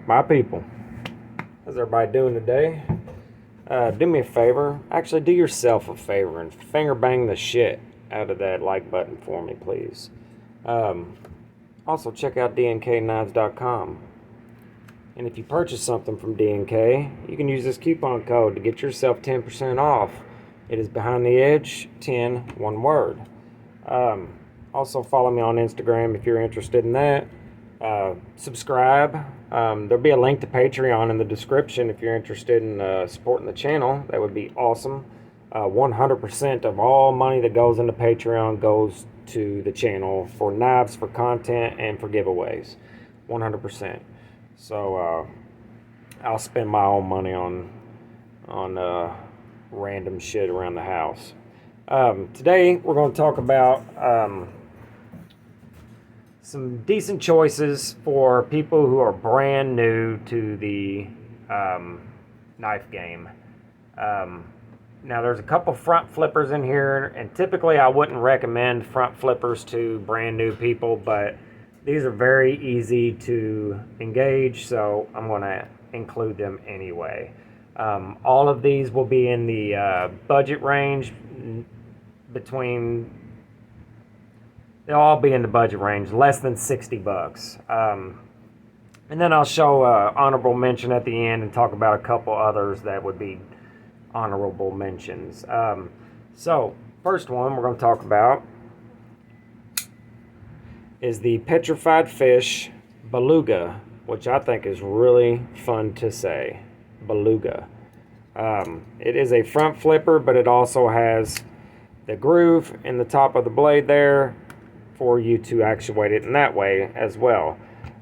My people, how's everybody doing today? Do me a favor, actually do yourself a favor and finger bang the shit out of that like button for me, please. Also check out DNKKnives.com. And if you purchase something from DNK, you can use this coupon code to get yourself 10% off. It is Behind the Edge 10, one word. Also follow me on Instagram if you're interested in that. Subscribe. There'll be a link to Patreon in the description if you're interested in supporting the channel. That would be awesome. 100% of all money that goes into Patreon goes to the channel for knives, for content, and for giveaways. 100%. So I'll spend my own money on random shit around the house. Today we're going to talk about some decent choices for people who are brand new to the knife game. Now there's a couple front flippers in here, and typically I wouldn't recommend front flippers to brand new people, but these are very easy to engage, so I'm going to include them anyway. All of these will be in the budget range they'll all be in the budget range, less than 60 bucks. And then I'll show honorable mention at the end and talk about a couple others that would be honorable mentions. So, first one we're going to talk about is the Petrified Fish Beluga, which I think is really fun to say. Beluga. It is a front flipper, but it also has the groove in the top of the blade there for you to actuate it in that way as well.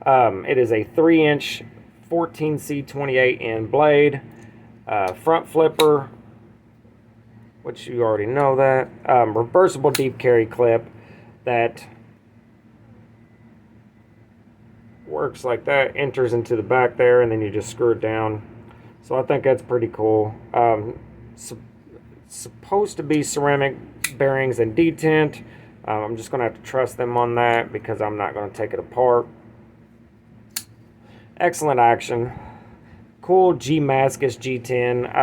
It is a 3-inch 14C28N blade, front flipper, which you already know that, reversible deep carry clip that works like that, enters into the back there, and then you just screw it down. So I think that's pretty cool. Supposed to be ceramic bearings and detent. I'm just going to have to trust them on that because I'm not going to take it apart. Excellent action. Cool G-Mascus G10.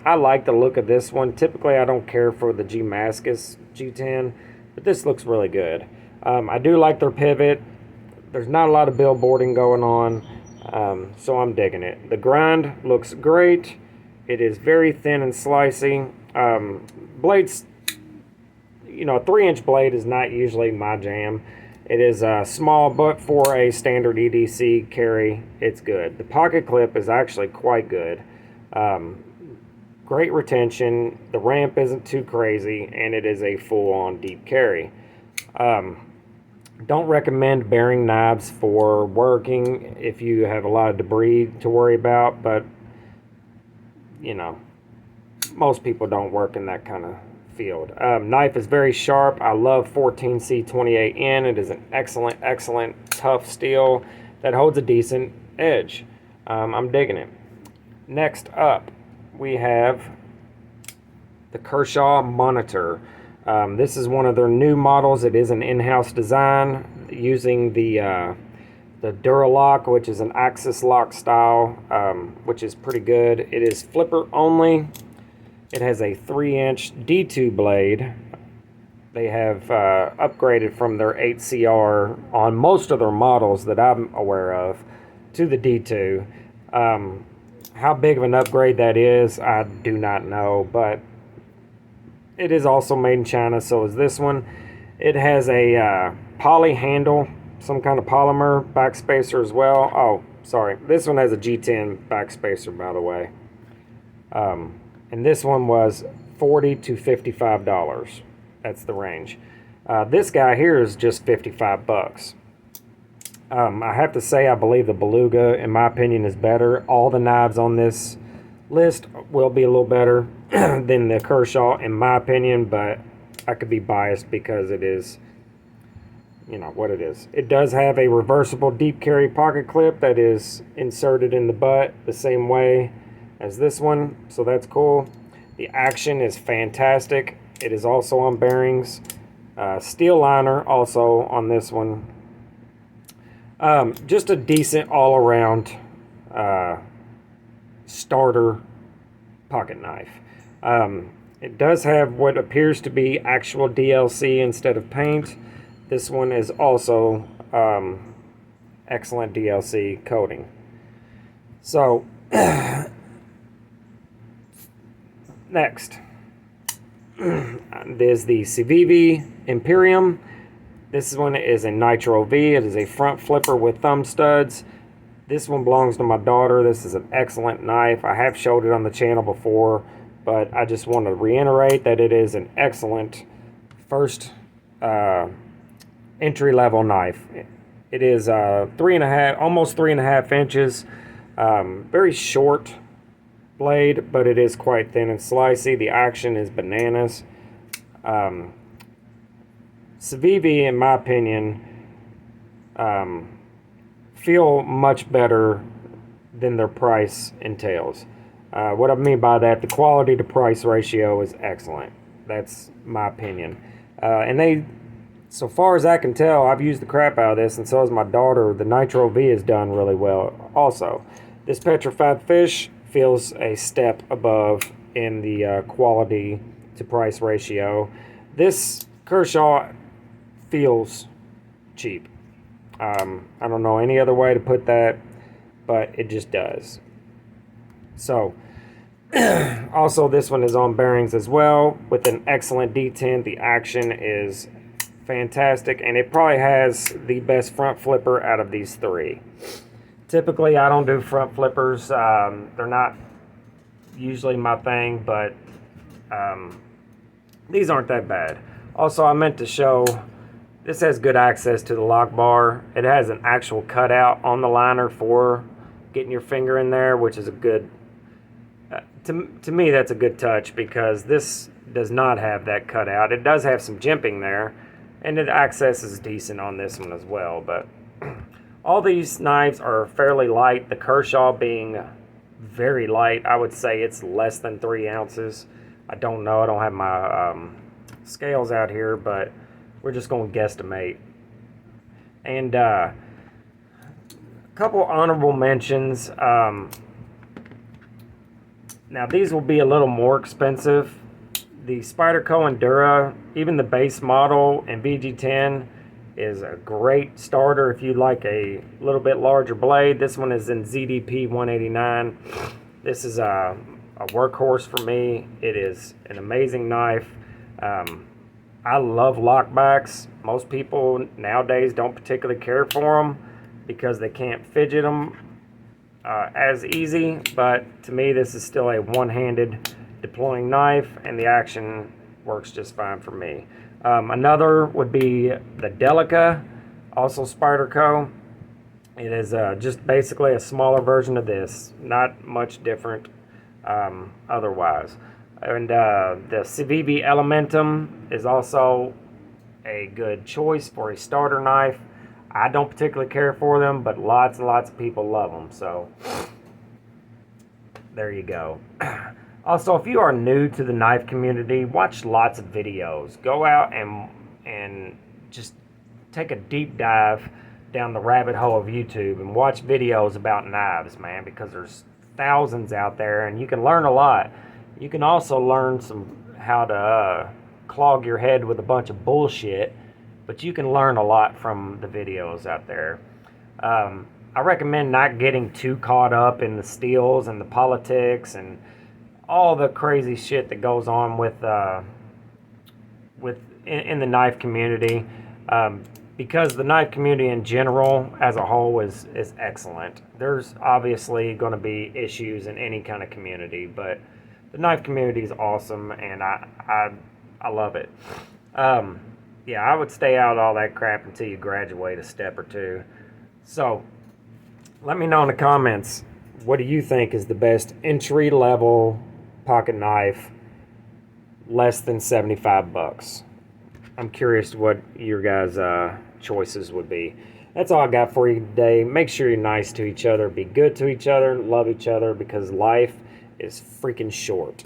I like the look of this one. Typically I don't care for the G-Mascus G10, but this looks really good. I do like their pivot. There's not a lot of billboarding going on, so I'm digging it. The grind looks great. It is very thin and slicey. Blades, you know, a 3-inch blade is not usually my jam. It is small, but for a standard EDC carry, it's good. The pocket clip is actually quite good. Great retention. The ramp isn't too crazy, and it is a full-on deep carry. Don't recommend bearing knives for working if you have a lot of debris to worry about, but, you know, most people don't work in that kind of field. Knife is very sharp. I love 14C28N. It is an excellent tough steel that holds a decent edge. I'm digging it. Next up, we have the Kershaw Monitor. This is one of their new models. It is an in-house design using the Duralock, which is an axis lock style, which is pretty good. It is flipper only. It has a 3-inch D2 blade. They have upgraded from their 8CR on most of their models that I'm aware of to the D2. How big of an upgrade that is, I do not know, but it is also made in China, so is this one. It has a poly handle, some kind of polymer backspacer as well. Oh, sorry. This one has a G10 backspacer, by the way. And this one was $40 to $55. That's the range. This guy here is just 55 bucks. I have to say I believe the Beluga, in my opinion, is better. All the knives on this list will be a little better than the Kershaw, in my opinion, but I could be biased because it is, you know, what it is. It does have a reversible deep carry pocket clip that is inserted in the butt the same way as this one, so that's cool. The action is fantastic. It is also on bearings. Steel liner also on this one. Just a decent all-around starter pocket knife. It does have what appears to be actual DLC instead of paint. This one is also excellent DLC coating. So, next there's the Kershaw Imperium. This one is a Nitro V. It is a front flipper with thumb studs. This one belongs to my daughter. This is an excellent knife. I have showed it on the channel before, but I just want to reiterate that it is an excellent first entry-level knife. It is 3.5, almost 3.5 inches. Very short blade, but it is quite thin and slicey. The action is bananas. Civivi, in my opinion, feel much better than their price entails. What I mean by that, the quality to price ratio is excellent. That's my opinion. And they, so far as I can tell, I've used the crap out of this, and so has my daughter. The Nitro V has done really well also. This Petrified fish feels a step above in the quality to price ratio. This Kershaw feels cheap. I don't know any other way to put that, but it just does. So, also this one is on bearings as well with an excellent detent. The action is fantastic, and it probably has the best front flipper out of these three. Typically, I don't do front flippers. They're not usually my thing, but these aren't that bad. Also, I meant to show, this has good access to the lock bar. It has an actual cutout on the liner for getting your finger in there, which is a good, to me, that's a good touch, because this does not have that cutout. It does have some jimping there, and the access is decent on this one as well, but all these knives are fairly light. The Kershaw being very light. I would say it's less than 3 ounces. I don't know. I don't have my scales out here, but we're just going to guesstimate. And a couple honorable mentions. Now, these will be a little more expensive. The Spyderco Endura, even the base model and VG10, is a great starter if you like a little bit larger blade. This one is in ZDP 189. This is a workhorse for me. It is an amazing knife. I love lockbacks. Most people nowadays don't particularly care for them because they can't fidget them as easy, but to me this is still a one-handed deploying knife, and the action works just fine for me. Another would be the Delica, also Spyderco. It is just basically a smaller version of this, not much different otherwise. And the Civivi Elementum is also a good choice for a starter knife. I don't particularly care for them, but lots and lots of people love them, so there you go. Also, if you are new to the knife community, watch lots of videos. Go out and just take a deep dive down the rabbit hole of YouTube and watch videos about knives, man, because there's thousands out there, and you can learn a lot. You can also learn how to clog your head with a bunch of bullshit, but you can learn a lot from the videos out there. I recommend not getting too caught up in the steals and the politics and all the crazy shit that goes on in the knife community, because the knife community in general as a whole is excellent. There's obviously going to be issues in any kind of community, but the knife community is awesome, and I love it. Yeah, I would stay out of all that crap until you graduate a step or two. So let me know in the comments, what do you think is the best entry-level pocket knife less than 75 bucks? I'm curious what your guys' choices would be. That's all I got for you today. Make sure you're nice to each other, be good to each other, love each other, because life is freaking short.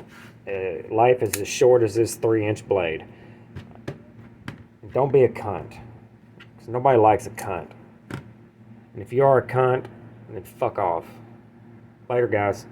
Life is as short as this 3-inch blade. Don't be a cunt, because nobody likes a cunt. And if you are a cunt, then fuck off. Later, guys.